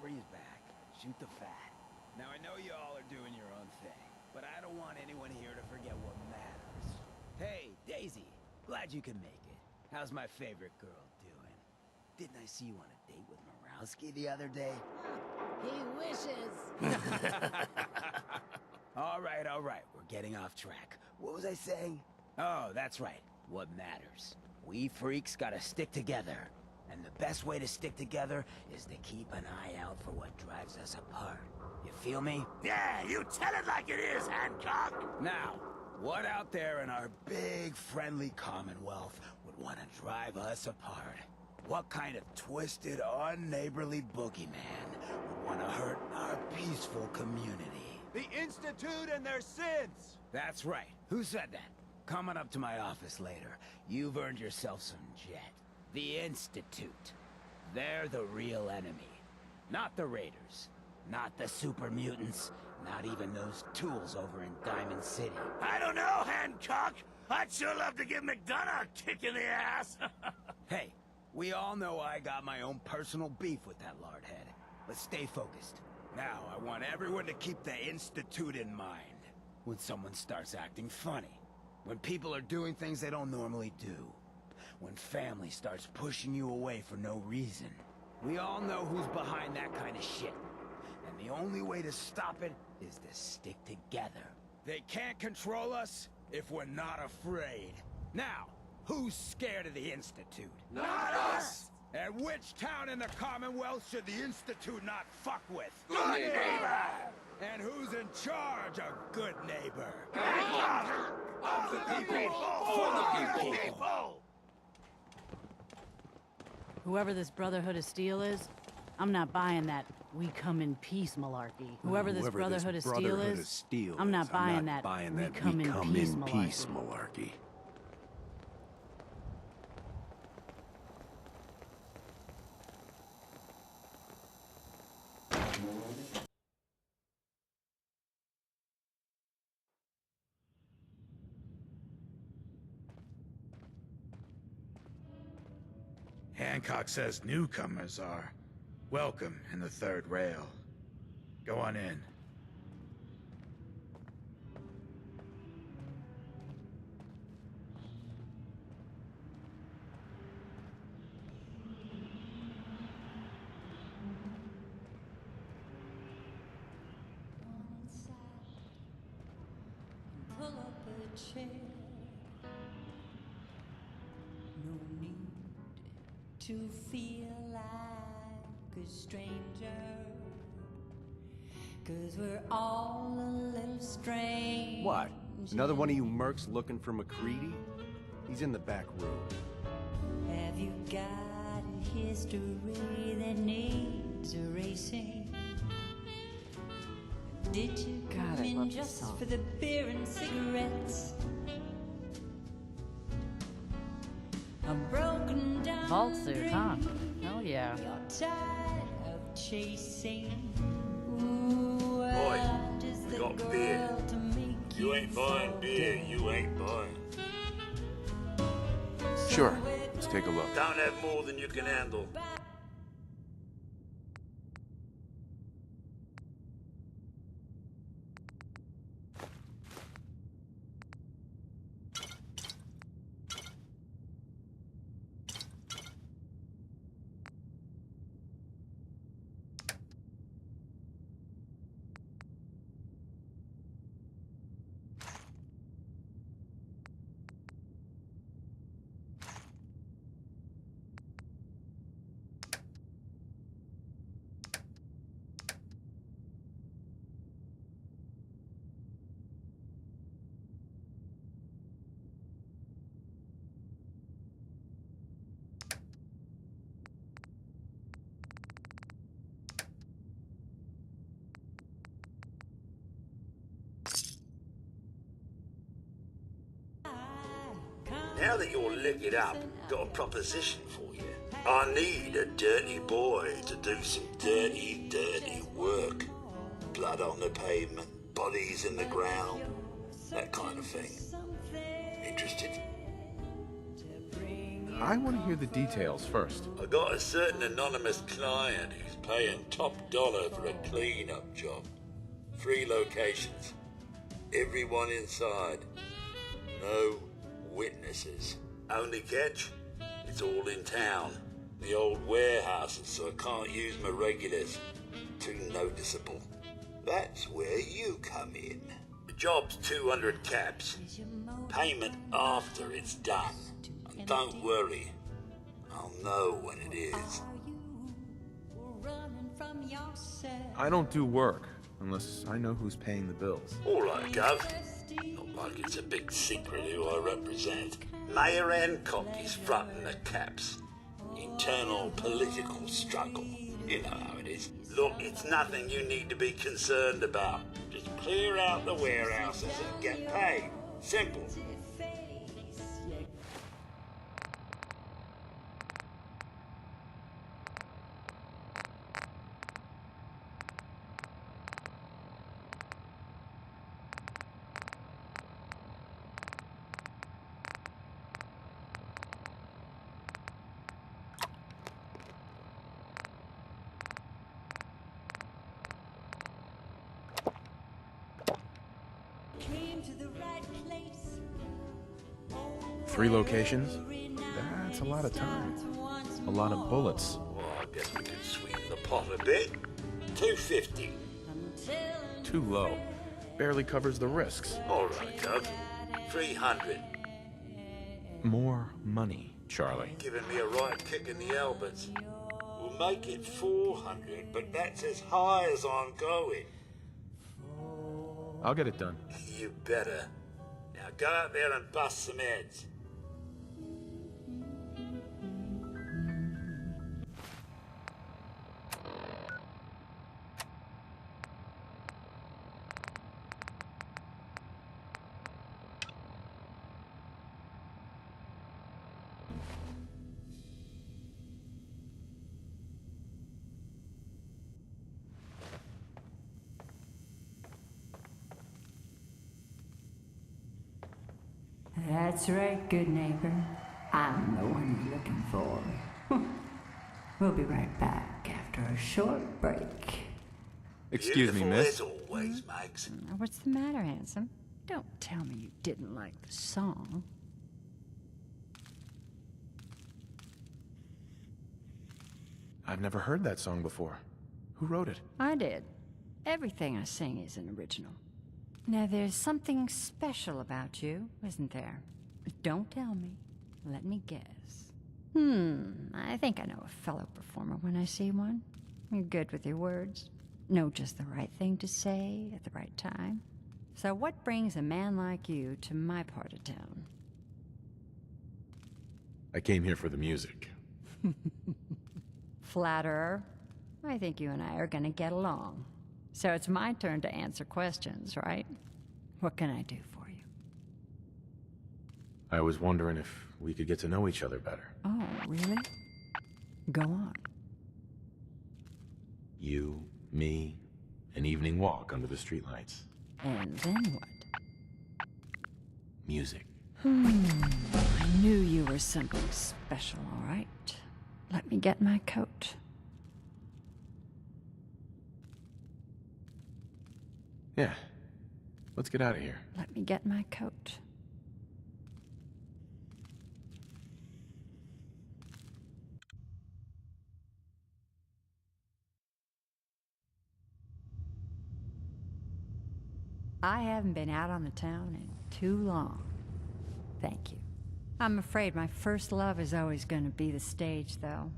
breeze back. Shoot the fat. Now I know you all are doing your own thing, but I don't want anyone here to forget what matters. Hey, Daisy. Glad you can make it. How's my favorite girl doing? Didn't I see you on a date with Morowski the other day? He wishes. All right. We're getting off track. What was I saying? Oh, that's right. What matters. We freaks gotta stick together. And the best way to stick together is to keep an eye out for what drives us apart. You feel me? Yeah, you tell it like it is, Hancock! Now, what out there in our big, friendly Commonwealth would want to drive us apart? What kind of twisted, unneighborly boogeyman would want to hurt our peaceful community? The Institute and their sins! That's right. Who said that? Coming up to my office later, you've earned yourself some jet. The Institute. They're the real enemy. Not the Raiders. Not the super mutants. Not even those tools over in Diamond City. I don't know, Hancock! I'd sure love to give McDonough a kick in the ass! Hey, we all know I got my own personal beef with that lardhead. Let's stay focused. Now, I want everyone to keep the Institute in mind. When someone starts acting funny. When people are doing things they don't normally do. When family starts pushing you away for no reason. We all know who's behind that kind of shit. And the only way to stop it is to stick together. They can't control us if we're not afraid. Now, who's scared of the Institute? Not us! And which town in the Commonwealth should the Institute not fuck with? Good neighbor! And who's in charge of good neighbor? Of the people! For the people! Whoever this Brotherhood of Steel is, I'm not buying that we come in peace malarkey. Whoever this Brotherhood of Steel is, I'm not buying that we come in peace malarkey. Hancock says newcomers are welcome in the third rail. Go on in. Pull up a chair. No need to feel like a stranger, 'cause we're all a little strange. What? Another one of you mercs looking for McCready? He's in the back room. Have you got a history that needs erasing? Did you come in just for the beer and cigarettes? I'm broken down. Vault suit, huh? Hell yeah. You're tired of chasing. Ooh, we got beer. You ain't buying beer, you ain't buying. Sure, let's take a look. Don't have more than you can handle. Now that you're licked up, got a proposition for you. I need a dirty boy to do some dirty, dirty work. Blood on the pavement, bodies in the ground, that kind of thing. Interested? I want to hear the details first. I got a certain anonymous client who's paying top dollar for a clean-up job. 3 locations. Everyone inside. No witnesses. Only catch? It's all in town. The old warehouses, so I can't use my regulars. Too noticeable. That's where you come in. The job's 200 caps. Payment after it's done. And don't worry, I'll know when it is. I don't do work unless I know who's paying the bills. All right, Gov. Not like it's a big secret who I represent. Mayor Hancock is fronting the caps. Internal political struggle. You know how it is. Look, it's nothing you need to be concerned about. Just clear out the warehouses and get paid. Simple. Three locations? That's a lot of time. A lot of bullets. Well, I guess we could sweeten the pot a bit. 250. Too low. Barely covers the risks. All right, Gov. 300. More money, Charlie. Giving me a right kick in the elbows. We'll make it 400, but that's as high as I'm going. I'll get it done. You better. Now go out there and bust some heads. That's right, good neighbor. I'm the one you're looking for. We'll be right back after a short break. Excuse me, miss. As always, Mags. What's the matter, handsome? Don't tell me you didn't like the song. I've never heard that song before. Who wrote it? I did. Everything I sing is an original. Now, there's something special about you, isn't there? Don't tell me. Let me guess. I think I know a fellow performer when I see one. You're good with your words. Know just the right thing to say at the right time. So what brings a man like you to my part of town? I came here for the music. Flatterer. I think you and I are gonna get along. So it's my turn to answer questions, right? What can I do for you? I was wondering if we could get to know each other better. Oh, really? Go on. You, me, an evening walk under the streetlights. And then what? Music. I knew you were something special, all right. Let me get my coat. Yeah. Let's get out of here. Let me get my coat. I haven't been out on the town in too long. Thank you. I'm afraid my first love is always going to be the stage, though.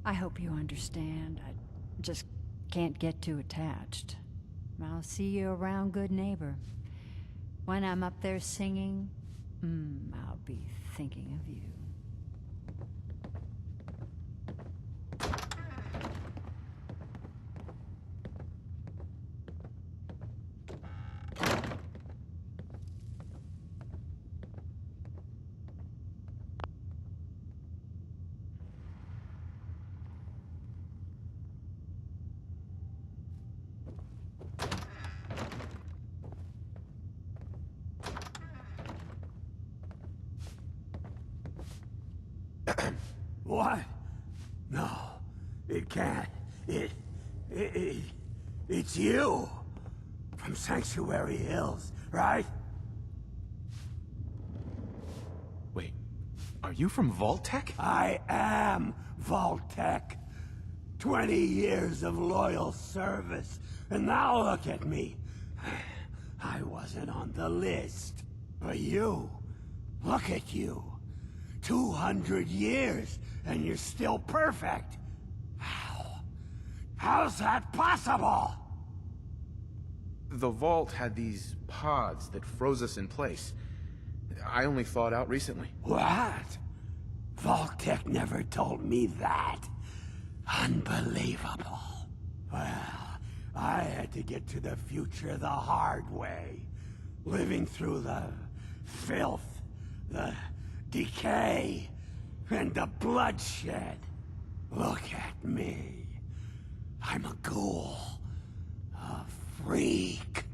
I hope you understand. I just can't get too attached. I'll see you around, good neighbor. When I'm up there singing, I'll be thinking of you. What? No, it can't. It's you! From Sanctuary Hills, right? Wait, are you from Vault-Tec? I am Vault-Tec. 20 years of loyal service, and now look at me. I wasn't on the list. But you, look at you. 200 years, and you're still perfect. How's that possible? The vault had these pods that froze us in place. I only thawed out recently. What? Vault-Tec never told me that. Unbelievable. Well, I had to get to the future the hard way. Living through the filth, the decay, and the bloodshed. Look at me. I'm a ghoul. A freak.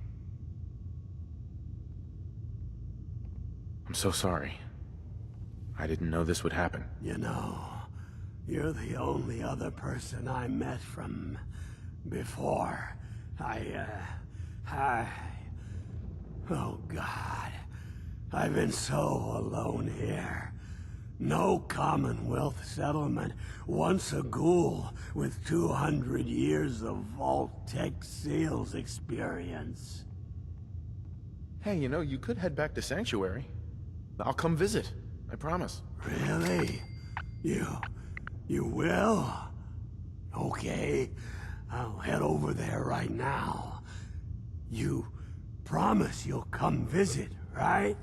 I'm so sorry. I didn't know this would happen. You know, you're the only other person I met from before. Oh God. I've been so alone here. No Commonwealth settlement, once a ghoul with 200 years of Vault-Tec sales experience. Hey, you know, you could head back to Sanctuary. I'll come visit, I promise. Really? You will? Okay, I'll head over there right now. You promise you'll come visit, right?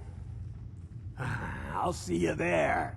I'll see you there.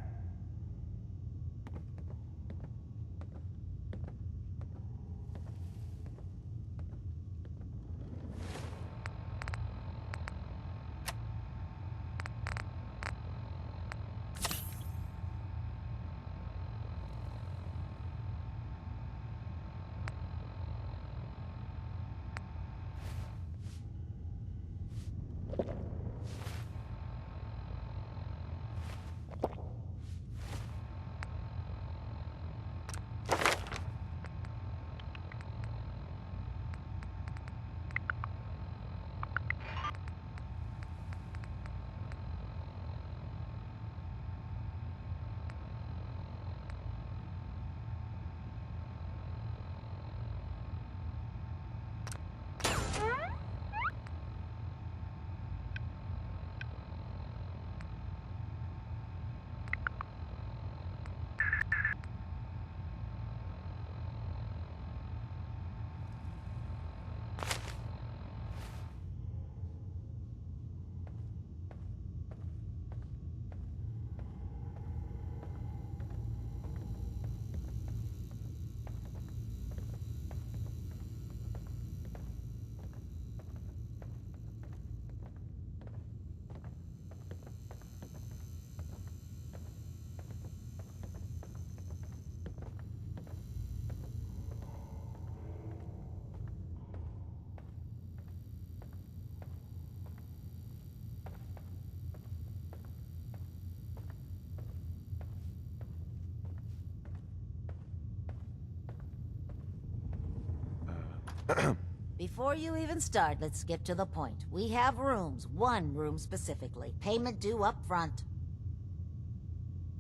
Before you even start, let's get to the point. We have rooms, one room specifically. Payment due up front.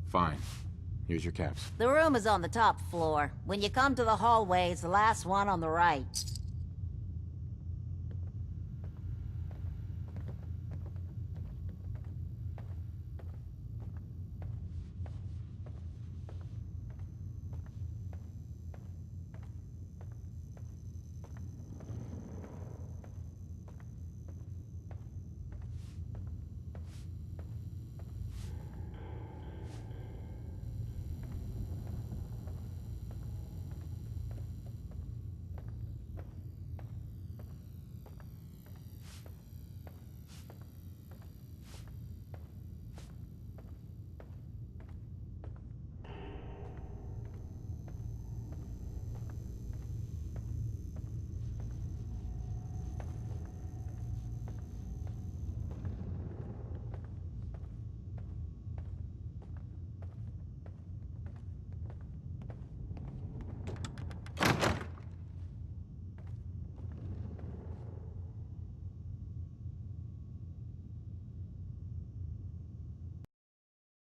Fine. Here's your caps. The room is on the top floor. When you come to the hallway, it's the last one on the right.